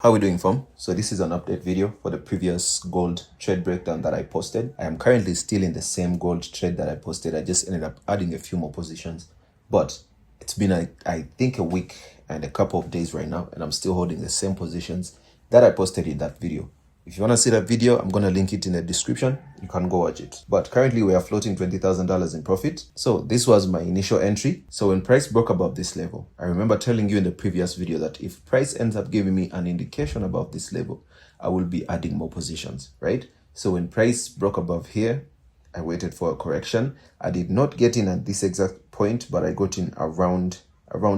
How are we doing, fam? So this is an update video for the previous gold trade breakdown that I posted. I am currently still in the same gold trade that I posted. I just ended up adding a few more positions, but it's been I think a week and a couple of days right now, and I'm still holding the same positions that I posted in that video. If you want to see that video, I'm going to link it in the description. You can go watch it. But currently we are floating $20,000 in profit. So this was my initial entry. So when price broke above this level, I remember telling you in the previous video that if price ends up giving me an indication above this level, I will be adding more positions, right? So when price broke above here, I waited for a correction. I did not get in at this exact point, but I got in around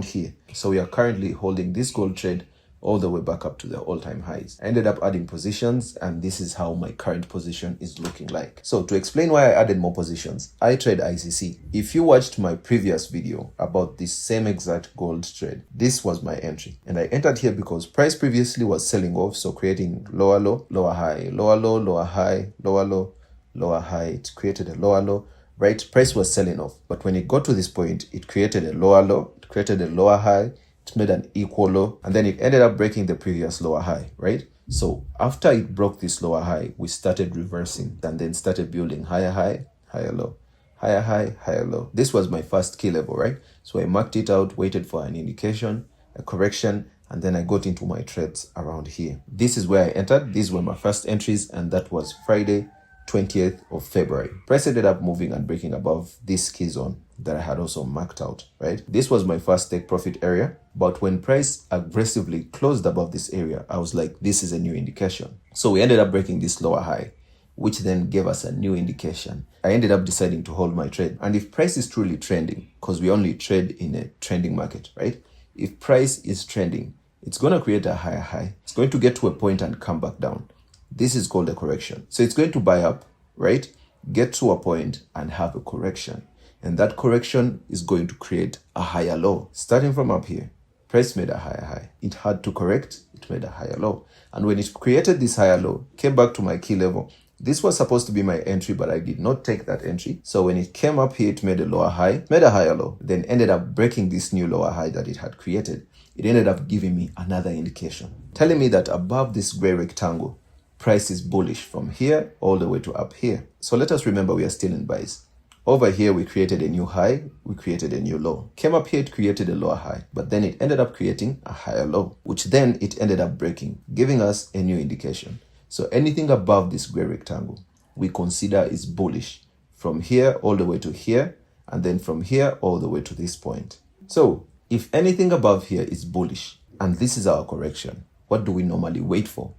here. So we are currently holding this gold trade all the way back up to the all-time highs. I ended up adding positions, and this is how my current position is looking like. So to explain why I added more positions, I trade ICC. If you watched my previous video about this same exact gold trade, this was my entry. And I entered here because price previously was selling off, so creating lower low, lower high, lower low, lower high, lower low, lower high. It created a lower low, right? Price was selling off. But when it got to this point, it created a lower low, it created a lower high, it made an equal low, and then it ended up breaking the previous lower high, right? So after it broke this lower high, we started reversing and then started building higher high, higher low, higher high, higher low. This was my first key level, right? So I marked it out, waited for an indication, a correction, and then I got into my trades around here. This is where I entered. These were my first entries, and that was Friday, 20th of February. Price ended up moving and breaking above this key zone that I had also marked out, right? This was my first take profit area, but when price aggressively closed above this area, I was like, this is a new indication. So we ended up breaking this lower high, which then gave us a new indication. I ended up deciding to hold my trade. And if price is truly trending, because we only trade in a trending market, right? If price is trending, it's going to create a higher high. It's going to get to a point and come back down. This is called a correction. So it's going to buy up, right? Get to a point and have a correction. And that correction is going to create a higher low. Starting from up here, price made a higher high. It had to correct, it made a higher low. And when it created this higher low, came back to my key level. This was supposed to be my entry, but I did not take that entry. So when it came up here, it made a lower high, made a higher low, then ended up breaking this new lower high that it had created. It ended up giving me another indication, telling me that above this gray rectangle, price is bullish from here all the way to up here. So let us remember we are still in buys. Over here, we created a new high, we created a new low. Came up here, it created a lower high, but then it ended up creating a higher low, which then it ended up breaking, giving us a new indication. So anything above this gray rectangle, we consider is bullish from here all the way to here, and then from here all the way to this point. So if anything above here is bullish, and this is our correction, what do we normally wait for?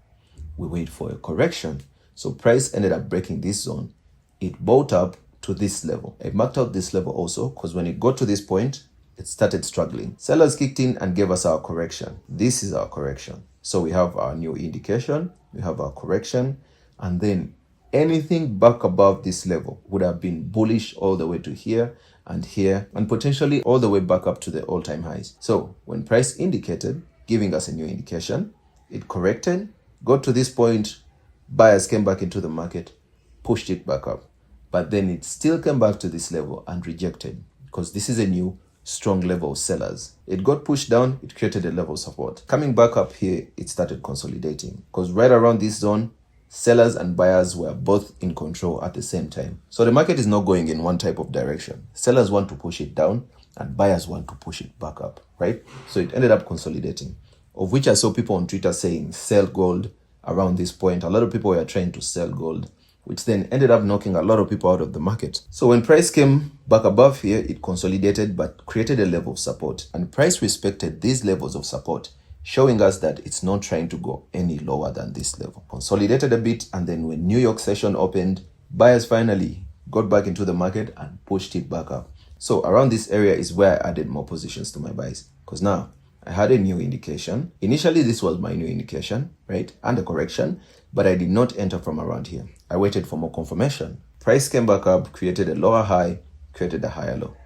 We wait for a correction. So price ended up breaking this zone. It bought up to this level. I marked out this level also because when it got to this point, it started struggling. Sellers kicked in and gave us our correction. This is our correction. So we have our new indication, we have our correction, and then anything back above this level would have been bullish all the way to here, and potentially all the way back up to the all-time highs. So when price indicated, giving us a new indication, it corrected, got to this point, buyers came back into the market, pushed it back up. But then it still came back to this level and rejected because this is a new strong level of sellers. It got pushed down, it created a level of support. Coming back up here, it started consolidating because right around this zone, sellers and buyers were both in control at the same time. So the market is not going in one type of direction. Sellers want to push it down and buyers want to push it back up, right? So it ended up consolidating, of which I saw people on Twitter saying sell gold around this point. A lot of people were trying to sell gold, which then ended up knocking a lot of people out of the market. So when price came back above here, it consolidated but created a level of support. And price respected these levels of support, showing us that it's not trying to go any lower than this level. Consolidated a bit, and then when New York session opened, buyers finally got back into the market and pushed it back up. So around this area is where I added more positions to my buys, because now I had a new indication. Initially, this was my new indication, right? And a correction, but I did not enter from around here. I waited for more confirmation. Price came back up, created a lower high, created a higher low.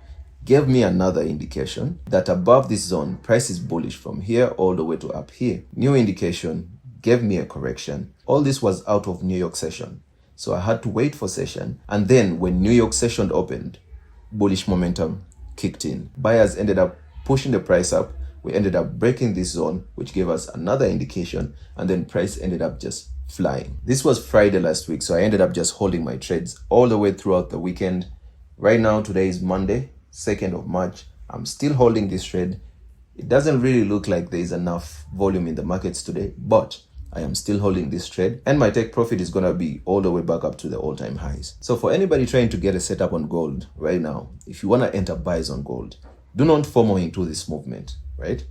Gave me another indication that above this zone, price is bullish from here all the way to up here. New indication, gave me a correction. All this was out of New York session. So I had to wait for session. And then when New York session opened, bullish momentum kicked in. Buyers ended up pushing the price up, we ended up breaking this zone, which gave us another indication, and then price ended up just flying. This was Friday last week, so I ended up just holding my trades all the way throughout the weekend. Right now, today is Monday, 2nd of March. I'm still holding this trade. It doesn't really look like there is enough volume in the markets today, but I am still holding this trade, and my take profit is going to be all the way back up to the all-time highs. So for anybody trying to get a setup on gold right now, if you want to enter buys on gold, do not FOMO into this movement, right?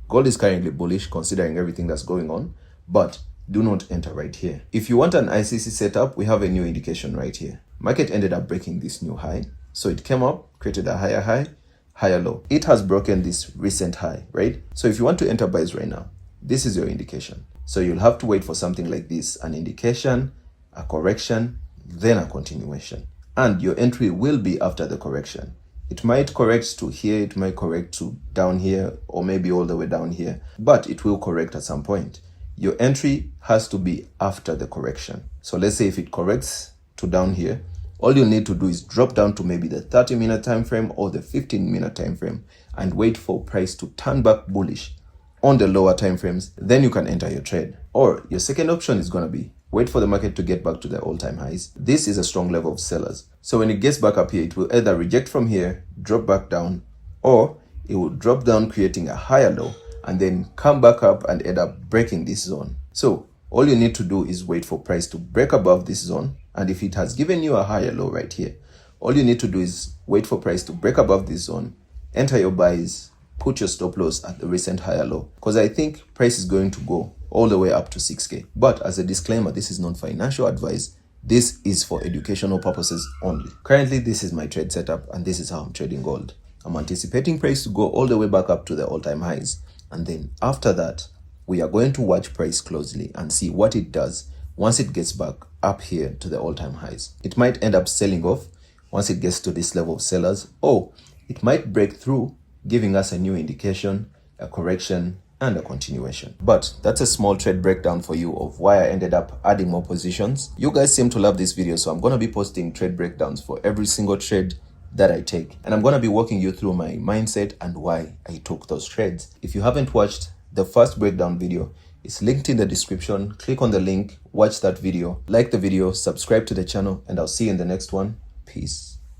Gold is currently bullish considering everything that's going on, but do not enter right here. If you want an ICC setup, we have a new indication right here. Market ended up breaking this new high. So it came up, created a higher high, higher low. It has broken this recent high, right? So if you want to enter buys right now, this is your indication. So you'll have to wait for something like this, an indication, a correction, then a continuation. And your entry will be after the correction. It might correct to here, it might correct to down here, or maybe all the way down here, but it will correct at some point. Your entry has to be after the correction. So let's say if it corrects to down here, all you need to do is drop down to maybe the 30-minute time frame or the 15-minute time frame and wait for price to turn back bullish on the lower time frames. Then you can enter your trade. Or your second option is going to be wait for the market to get back to the all-time highs. This is a strong level of sellers. So when it gets back up here, it will either reject from here, drop back down, or it will drop down creating a higher low and then come back up and end up breaking this zone. So all you need to do is wait for price to break above this zone. And if it has given you a higher low right here, all you need to do is wait for price to break above this zone, enter your buys, put your stop loss at the recent higher low. Because I think price is going to go all the way up to 6K. But as a disclaimer, this is not financial advice. This is for educational purposes only. Currently, this is my trade setup and this is how I'm trading gold. I'm anticipating price to go all the way back up to the all-time highs. And then after that, we are going to watch price closely and see what it does once it gets back up here to the all-time highs. It might end up selling off once it gets to this level of sellers, or it might break through, giving us a new indication, a correction, and a continuation. But that's a small trade breakdown for you of why I ended up adding more positions. You guys seem to love this video, so I'm going to be posting trade breakdowns for every single trade that I take. And I'm going to be walking you through my mindset and why I took those trades. If you haven't watched the first breakdown video, it's linked in the description. Click on the link, watch that video, like the video, subscribe to the channel, and I'll see you in the next one. Peace.